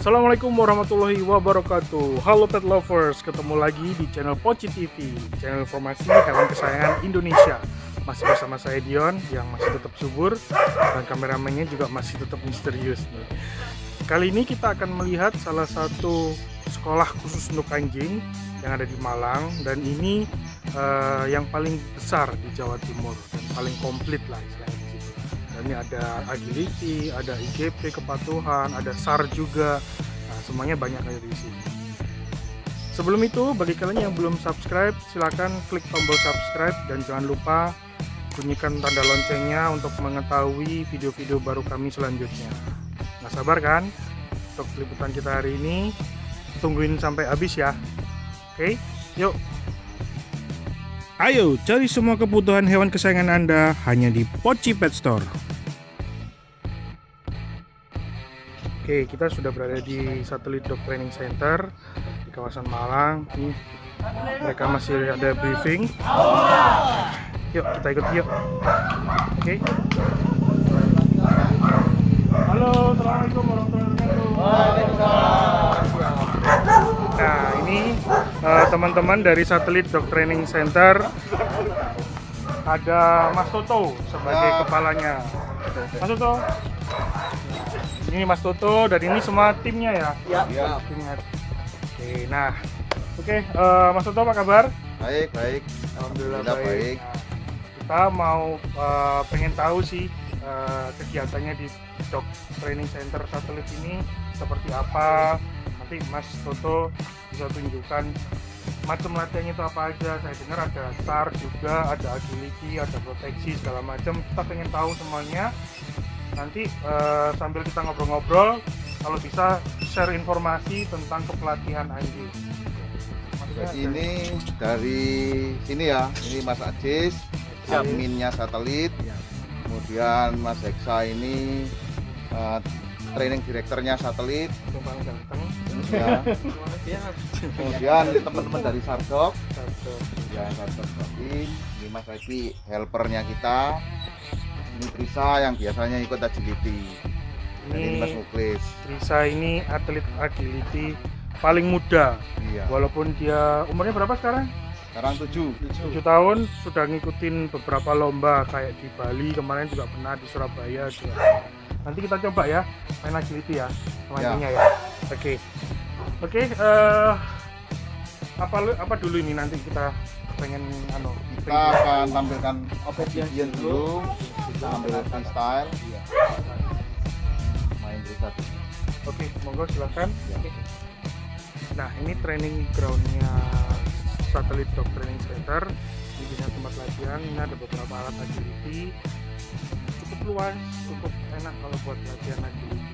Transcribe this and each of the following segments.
Assalamualaikum warahmatullahi wabarakatuh. Halo pet lovers, ketemu lagi di channel Poci TV, channel informasi hewan kesayangan Indonesia. Masih bersama saya Dion yang masih tetap subur dan kameramennya juga masih tetap misterius nih. Kali ini kita akan melihat salah satu sekolah khusus untuk anjing yang ada di Malang, dan ini yang paling besar di Jawa Timur dan paling komplit lah istilahnya. Ini ada agility, ada IGP, kepatuhan, ada SAR juga. Nah, semuanya banyak ada di sini. Sebelum itu, bagi kalian yang belum subscribe, silakan klik tombol subscribe dan jangan lupa bunyikan tanda loncengnya untuk mengetahui video-video baru kami selanjutnya. Nggak sabar kan untuk liputan kita hari ini? Tungguin sampai habis ya. Oke, yuk. Ayo cari semua kebutuhan hewan kesayangan Anda hanya di Poci Pet Store. Oke, kita sudah berada di Satelit Dog Training Center di kawasan Malang. Ini mereka masih ada briefing. Yuk, kita ikut yuk. Oke. Halo, assalamualaikum warahmatullahi wabarakatuh. Nah, ini teman-teman dari Satelit Dog Training Center. Ada Mas Toto sebagai kepalanya. Mas Toto. Ini Mas Toto dan ini semua timnya ya? Iya. Timnya. Oke, nah, Mas Toto apa kabar? Baik. Alhamdulillah baik. Nah, kita mau pengen tahu sih kegiatannya di Dog Training Center Satelit ini seperti apa. Nanti Mas Toto bisa tunjukkan macam latihannya itu apa aja. Saya dengar ada SAR juga, ada agility, ada proteksi segala macam. Kita pengen tahu semuanya. Nanti sambil kita ngobrol-ngobrol, kalau bisa share informasi tentang kepelatihan anjing. Ini dari sini ya, ini Mas Ajis, adminnya Satelit. Kemudian Mas Heksa ini training direkturnya Satelit. Ya. Kemudian teman-teman dari Sardok. Ya, Sardok Batin. Ini Mas Eki, helpernya kita. Ini Trisa yang biasanya ikut agility. Ini Mas Muklis. Trisa ini atlet agility paling muda. Iya. Walaupun dia umurnya berapa sekarang? Sekarang 7 tahun, sudah ngikutin beberapa lomba kayak di Bali, kemarin juga pernah di Surabaya juga. Nanti kita coba ya main agility ya sama anjingnya ya. Oke, apa dulu ini nanti kita pengen kita akan tampilkan obedience dulu, kita ambil freestyle, main Trisa. Oke, monggo silakan. Nah, ini training groundnya Satelit Dog Training Center. Ini bisa tempat latihan. Ini ada beberapa alat agility. Cukup luas, cukup enak kalau buat latihan agility.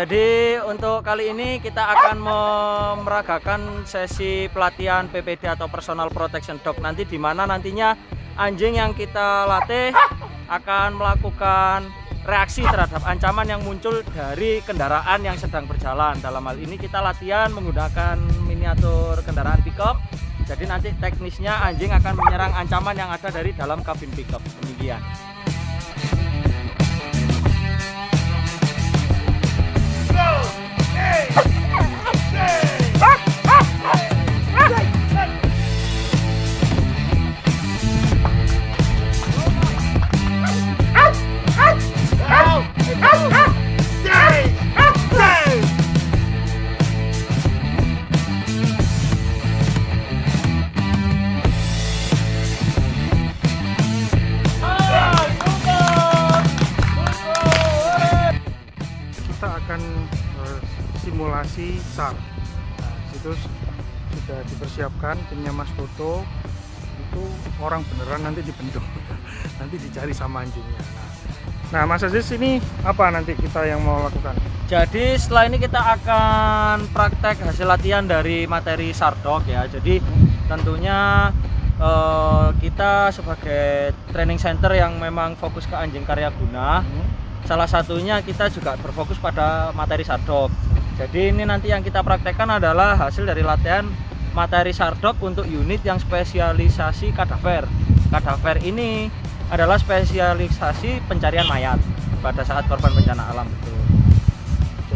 Jadi untuk kali ini kita akan meragakan sesi pelatihan PPD atau Personal Protection Dog, nanti di mana nantinya anjing yang kita latih akan melakukan reaksi terhadap ancaman yang muncul dari kendaraan yang sedang berjalan. Dalam hal ini kita latihan menggunakan miniatur kendaraan pickup. Jadi nanti teknisnya anjing akan menyerang ancaman yang ada dari dalam kabin pickup. Demikian. Simulasi SAR. Nah, situ sudah dipersiapkan timnya Mas Toto. Itu orang beneran nanti dibentuk, nanti dicari sama anjingnya. Nah, Mas Aziz, ini apa nanti kita yang mau lakukan? Jadi setelah ini kita akan praktek hasil latihan dari materi SAR Dog ya. Jadi tentunya kita sebagai training center yang memang fokus ke anjing karya guna. Salah satunya kita juga berfokus pada materi SAR Dog. Jadi ini nanti yang kita praktekkan adalah hasil dari latihan materi SAR Dog untuk unit yang spesialisasi kadaver. Kadaver ini adalah spesialisasi pencarian mayat pada saat korban bencana alam. Betul.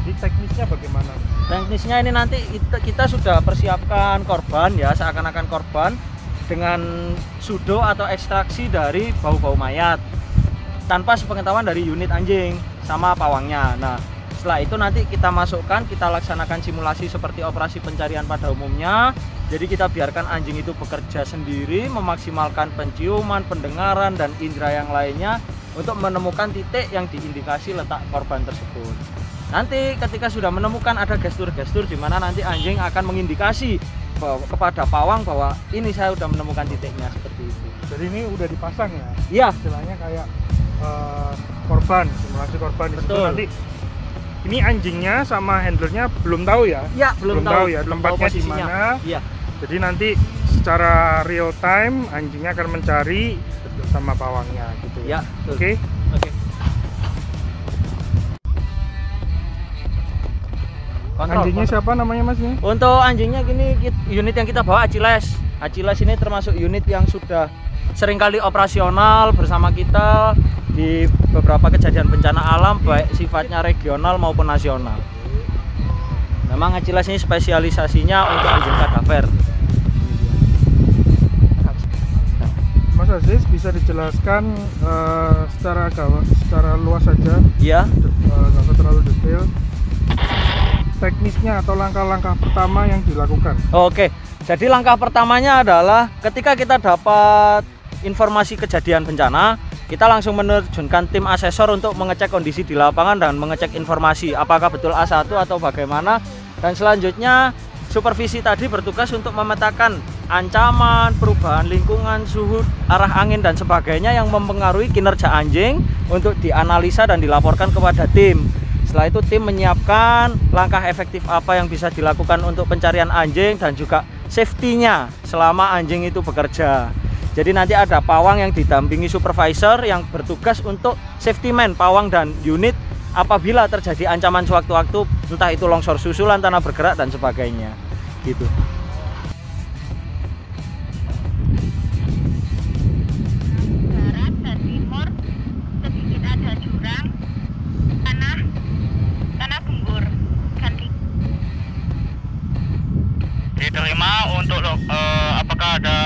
Jadi teknisnya bagaimana? Teknisnya ini nanti kita sudah persiapkan korban ya, seakan-akan korban dengan sudo atau ekstraksi dari bau-bau mayat tanpa sepengetahuan dari unit anjing sama pawangnya. Nah, setelah itu nanti kita masukkan, kita laksanakan simulasi seperti operasi pencarian pada umumnya. Jadi kita biarkan anjing itu bekerja sendiri, memaksimalkan penciuman, pendengaran, dan indera yang lainnya untuk menemukan titik yang diindikasi letak korban tersebut. Nanti ketika sudah menemukan, ada gestur-gestur di mana nanti anjing akan mengindikasi kepada pawang bahwa ini saya sudah menemukan titiknya, seperti itu. Jadi ini udah dipasang ya? Iya. Istilahnya kayak korban, simulasi korban. Betul. Nanti ini anjingnya sama handlernya belum tahu ya? Iya, belum tahu ya tempatnya di mana. Iya. Jadi nanti secara real time anjingnya akan mencari sama pawangnya gitu ya. Oke. Oke. Anjingnya siapa namanya Mas? Untuk anjingnya gini, unit yang kita bawa Aciles. Aciles ini termasuk unit yang sudah seringkali operasional bersama kita di beberapa kejadian bencana alam, baik sifatnya regional maupun nasional. Memang Aciles ini spesialisasinya untuk anjing kadaver. Mas Aziz, bisa dijelaskan secara luas saja? Iya. Nggak usah terlalu detail. Teknisnya atau langkah-langkah pertama yang dilakukan? Oke, jadi langkah pertamanya adalah ketika kita dapat informasi kejadian bencana, kita langsung menerjunkan tim asesor untuk mengecek kondisi di lapangan dan mengecek informasi apakah betul A1 atau bagaimana. Dan selanjutnya supervisi tadi bertugas untuk memetakan ancaman, perubahan lingkungan, suhu, arah angin dan sebagainya yang mempengaruhi kinerja anjing untuk dianalisa dan dilaporkan kepada tim. Setelah itu tim menyiapkan langkah efektif apa yang bisa dilakukan untuk pencarian anjing dan juga safety-nya selama anjing itu bekerja. Jadi nanti ada pawang yang didampingi supervisor yang bertugas untuk safety man pawang dan unit apabila terjadi ancaman sewaktu-waktu, entah itu longsor susulan, tanah bergerak dan sebagainya. Gitu. Barat dan timur sedikit ada jurang, tanah gembur. Ganti. Diterima untuk apakah ada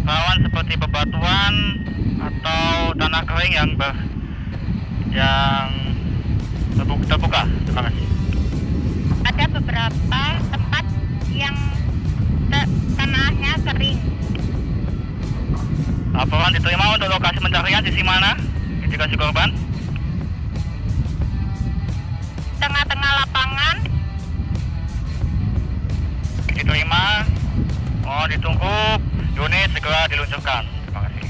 rawan seperti bebatuan atau tanah kering yang terbuka. Terima kasih. Ada beberapa tempat yang tanahnya kering. Laporan diterima untuk lokasi pencarian di mana? Indikasi korban? Tengah-tengah lapangan. Diterima. Oh, ditunggu. Unit segera diluncurkan. Terima kasih.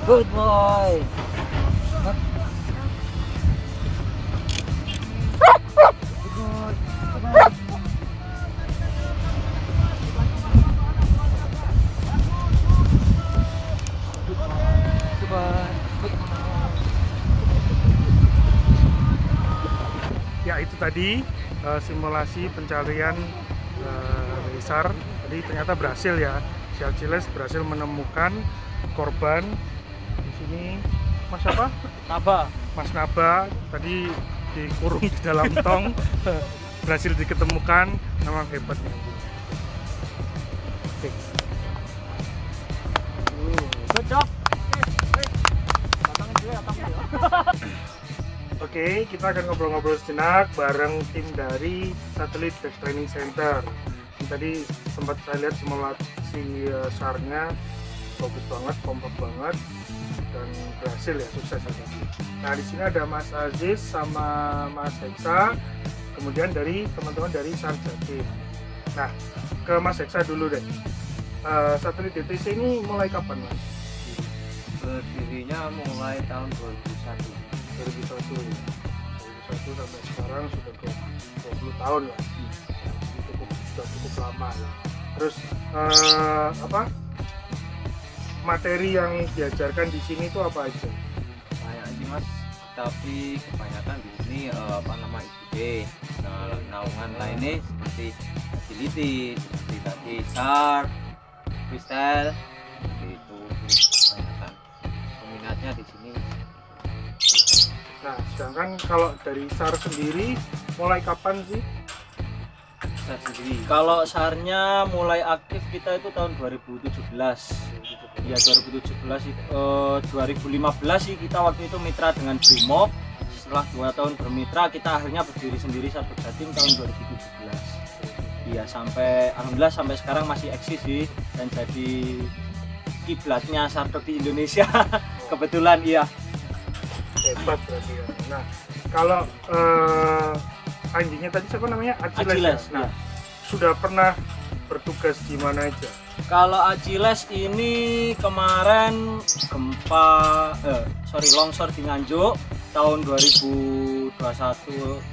Good boy. Ya, itu tadi simulasi pencarian dari SAR. Tadi ternyata berhasil ya. Si Achilles berhasil menemukan korban. Di sini Mas apa? Naba. Mas Naba tadi dikurung di dalam tong. Berhasil diketemukan. Memang hebat nih. Oke. Good job. Oke, kita akan ngobrol-ngobrol sejenak bareng tim dari Satellite Base Training Center. Tadi sempat saya lihat simulasi SAR-nya bagus banget, kompak banget, dan berhasil ya, sukses ya. Nah, di sini ada Mas Aziz sama Mas Heksa, kemudian dari teman-teman dari SAR Jatim. Nah, ke Mas Heksa dulu deh. Satelit DTC ini mulai kapan, Mas? Berdirinya mulai tahun 2001 sampai sekarang sudah 20 tahun lah. Sudah cukup lama ya. Terus materi yang diajarkan di sini itu apa aja? banyak sih Mas, tapi kebanyakan di sini IPD. Nah, naungan lainnya seperti agility, seperti tadi SAR, freestyle, seperti itu. Kebanyakan peminatnya di sini. Nah, sedangkan kalau dari SAR sendiri mulai kapan sih? SAR sendiri Kalau SAR-nya mulai aktif kita itu tahun 2017. Ya 2017 2015 sih kita waktu itu mitra dengan Brimob. Setelah 2 tahun bermitra kita akhirnya berdiri sendiri satu Jatim tahun 2017. Iya, sampai alhamdulillah sampai sekarang masih eksis sih dan jadi kiblatnya Sardog di Indonesia. Kebetulan iya. Hebat berarti ya. Nah, kalau anjingnya tadi siapa namanya? Achilles. Achilles, Ya? Nah, ya. sudah pernah bertugas di mana aja? Kalau Achilles ini kemarin longsor di Nganjuk tahun 2021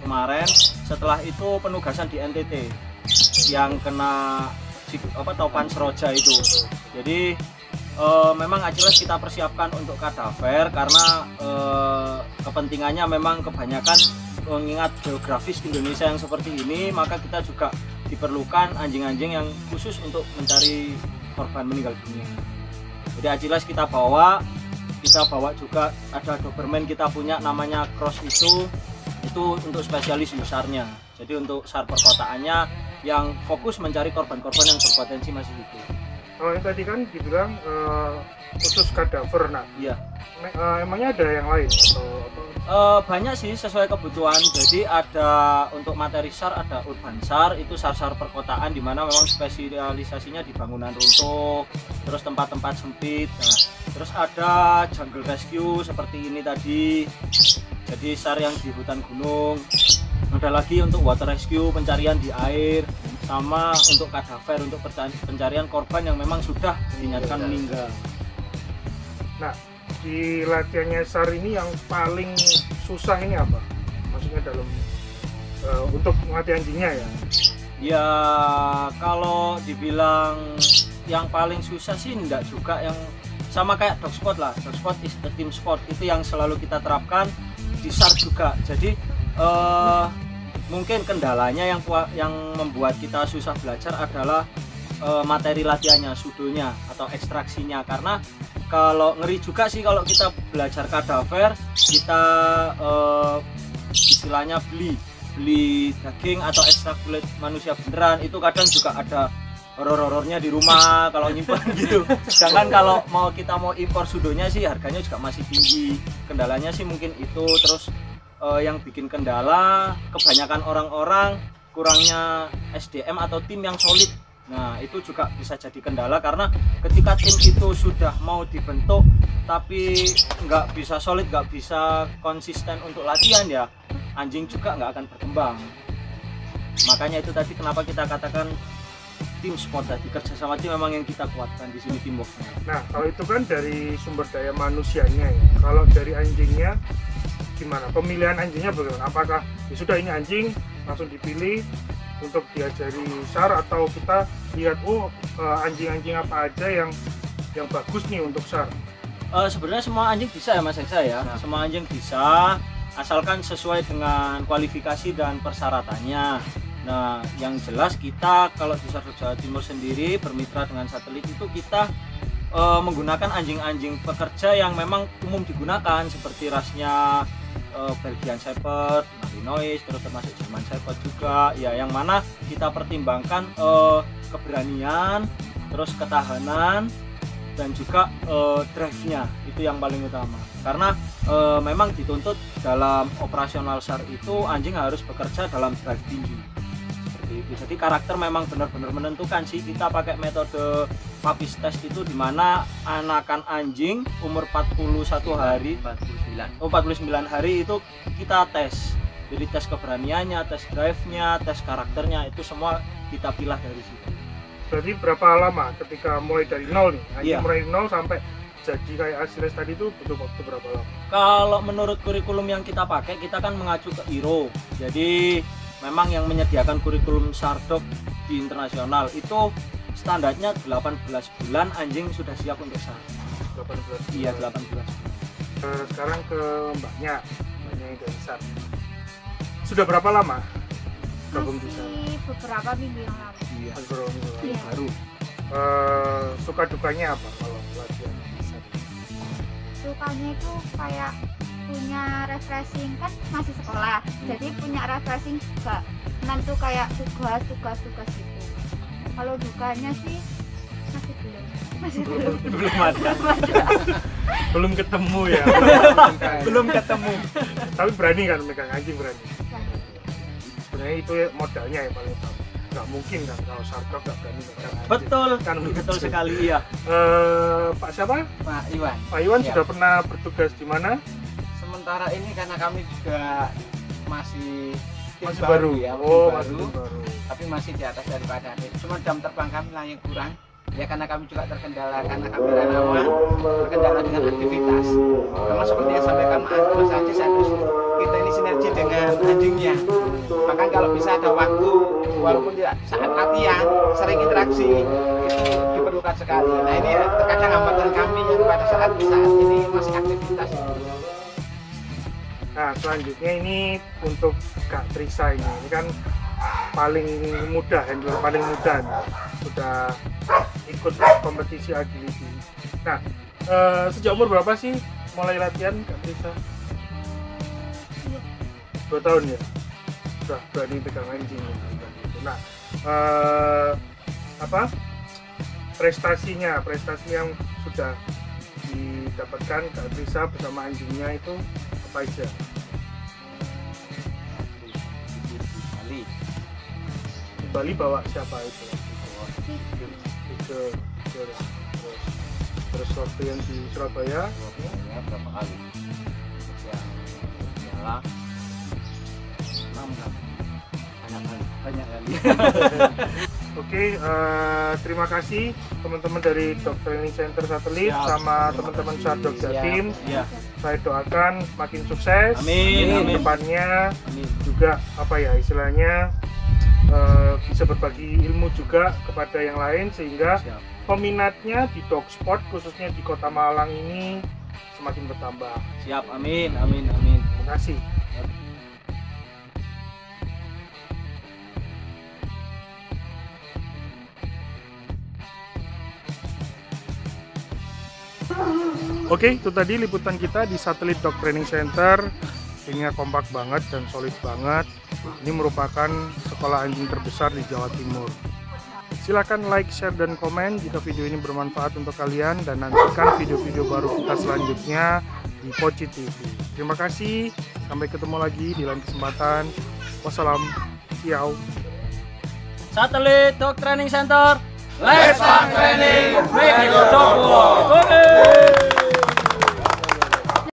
kemarin. Setelah itu penugasan di NTT yang kena topan seroja itu. Jadi memang Achilles kita persiapkan untuk kadaver karena kepentingannya memang kebanyakan mengingat geografis Indonesia yang seperti ini, maka kita juga diperlukan anjing-anjing yang khusus untuk mencari korban meninggal dunia. Jadi Achilles kita bawa juga ada Doberman kita punya namanya Cross itu untuk spesialis SAR-nya. Jadi untuk SAR perkotaannya yang fokus mencari korban-korban yang berpotensi masih hidup. Kalau yang tadi kan dibilang khusus kadaver, nah Iya. Emangnya ada yang lain atau apa? Banyak sih sesuai kebutuhan. Jadi ada untuk materi SAR ada urban SAR, itu SAR-SAR perkotaan di mana memang spesialisasinya di bangunan runtuh, terus tempat-tempat sempit. Nah, terus ada jungle rescue seperti ini tadi. Jadi SAR yang di hutan gunung. Ada lagi untuk water rescue, pencarian di air, sama untuk kadaver untuk pencarian korban yang memang sudah dinyatakan meninggal. Nah, di latihannya SAR ini yang paling susah ini apa? Maksudnya dalam untuk melatih anjingnya ya? Ya kalau dibilang yang paling susah sih enggak juga, yang sama kayak dog sport lah. Dog sport is a team sport, itu yang selalu kita terapkan di SAR juga. Jadi mungkin kendalanya yang membuat kita susah belajar adalah materi latihannya, sudonya atau ekstraksinya, karena kalau ngeri juga sih kalau kita belajar kadaver, kita istilahnya beli daging atau ekstrak kulit manusia beneran, itu kadang juga ada horor-horornya di rumah kalau nyimpen gitu. Sedangkan kalau kita mau impor sudonya sih harganya juga masih tinggi. Kendalanya sih mungkin itu. Terus yang bikin kendala kebanyakan orang-orang kurangnya SDM atau tim yang solid. Nah itu juga bisa jadi kendala, karena ketika tim itu sudah mau dibentuk tapi nggak bisa solid, nggak bisa konsisten untuk latihan, ya anjing juga nggak akan berkembang. Makanya itu tadi kenapa kita katakan tim sport tadi, kerjasama tim memang yang kita kuatkan di sini teamworknya. Nah, kalau itu kan dari sumber daya manusianya ya. Kalau dari anjingnya gimana? Pemilihan anjingnya bagaimana? Apakah ya sudah ini anjing langsung dipilih untuk diajari SAR, atau kita lihat anjing-anjing apa aja yang bagus nih untuk SAR? Sebenarnya semua anjing bisa ya Mas Eksa ya. Nah. Semua anjing bisa asalkan sesuai dengan kualifikasi dan persyaratannya. Nah, yang jelas kita kalau di SAR Jawa Timur sendiri bermitra dengan Satelit itu kita menggunakan anjing-anjing pekerja yang memang umum digunakan seperti rasnya Belgian Shepherd, Malinois, terus termasuk German Shepherd juga ya, yang mana kita pertimbangkan keberanian, terus ketahanan dan juga drive-nya, itu yang paling utama. Karena memang dituntut dalam operasional SAR itu anjing harus bekerja dalam drive tinggi. Jadi karakter memang benar-benar menentukan sih. Kita pakai metode Papis test itu dimana anakan anjing umur 41 hari 49 hari itu kita tes. Jadi tes keberaniannya, tes drive-nya, tes karakternya, itu semua kita pilih dari situ. Berarti berapa lama ketika mulai dari nol nih? Anjing mulai nol sampai jadi kayak Asiles tadi itu butuh waktu berapa lama? Kalau menurut kurikulum yang kita pakai, kita kan mengacu ke IRO. Jadi memang yang menyediakan kurikulum SARDOG di internasional itu standarnya 18 bulan anjing sudah siap untuk SAR. 18 bulan. Iya, 18 bulan. Sekarang ke mbaknya yang dari SAR. Sudah berapa lama gabung di SAR? Masih beberapa minggu yang lalu. Iya, Beberapa minggu lalu. Iya. baru. Suka dukanya apa kalau latihan di SAR? Sukanya itu kayak punya refreshing, kan masih sekolah, jadi punya refreshing juga. Nanti kayak tugas gitu. Kalau dukanya sih masih belum. Belum ada. Belum ketemu ya. Belum ketemu. Tapi berani kan megang anjing, berani. Sebenarnya itu ya modalnya yang paling utama. Nggak mungkin kan kalau SARDOG nggak berani megang anjing. Betul, Kan betul begitu. sekali ya. Pak siapa? Pak Iwan. Pak Iwan Ya. sudah pernah bertugas di mana? Sementara ini karena kami juga masih tim Masih baru. ya, Oh, masih masih baru, baru. tapi masih di atas daripada adik. Cuma jam terbang kami lah yang kurang. Ya karena kami juga terkendala karena kami relawan, terkendala dengan aktivitas. Memang seperti yang sampaikan Mas Ajis, kita ini sinergi dengan anjingnya. Bahkan kalau bisa ada waktu, walaupun tidak saat latihan, sering interaksi, itu diperlukan sekali. Nah ini terkadang hambatan kami yang pada saat ini masih aktivitas. Nah, selanjutnya ini untuk Kak Trisa ini kan paling muda, handler paling muda nih. Sudah ikut kompetisi agility. Nah, sejak umur berapa sih mulai latihan Kak Trisa? 2 tahun ya? Sudah berani pegang anjing. Nah, prestasi yang sudah didapatkan Kak Trisa bersama anjingnya itu apa aja? Di Bali bawa siapa itu? Terus waktu yang di Surabaya Ya, berapa kali? Yang nyala 6 kali. Banyak kali. Oke, terima kasih teman-teman dari Dog Training Center Satelit Siap. sama teman-teman SARDOG Jatim. Ya. Saya doakan makin sukses. Amin. Depannya Amin. juga istilahnya bisa berbagi ilmu juga kepada yang lain sehingga Siap. peminatnya di dog sport khususnya di Kota Malang ini semakin bertambah. Siap, amin. Terima kasih. Oke, itu tadi liputan kita di Satelit Dog Training Center. Ini kompak banget dan solid banget. Ini merupakan sekolah anjing terbesar di Jawa Timur. Silakan like, share, dan komen jika video ini bermanfaat untuk kalian, dan nantikan video-video baru kita selanjutnya di Poci TV. Terima kasih, sampai ketemu lagi di lain kesempatan. Wassalam, ciao. Satelit Dog Training Center. Let's start training, make your dog walk. Oke.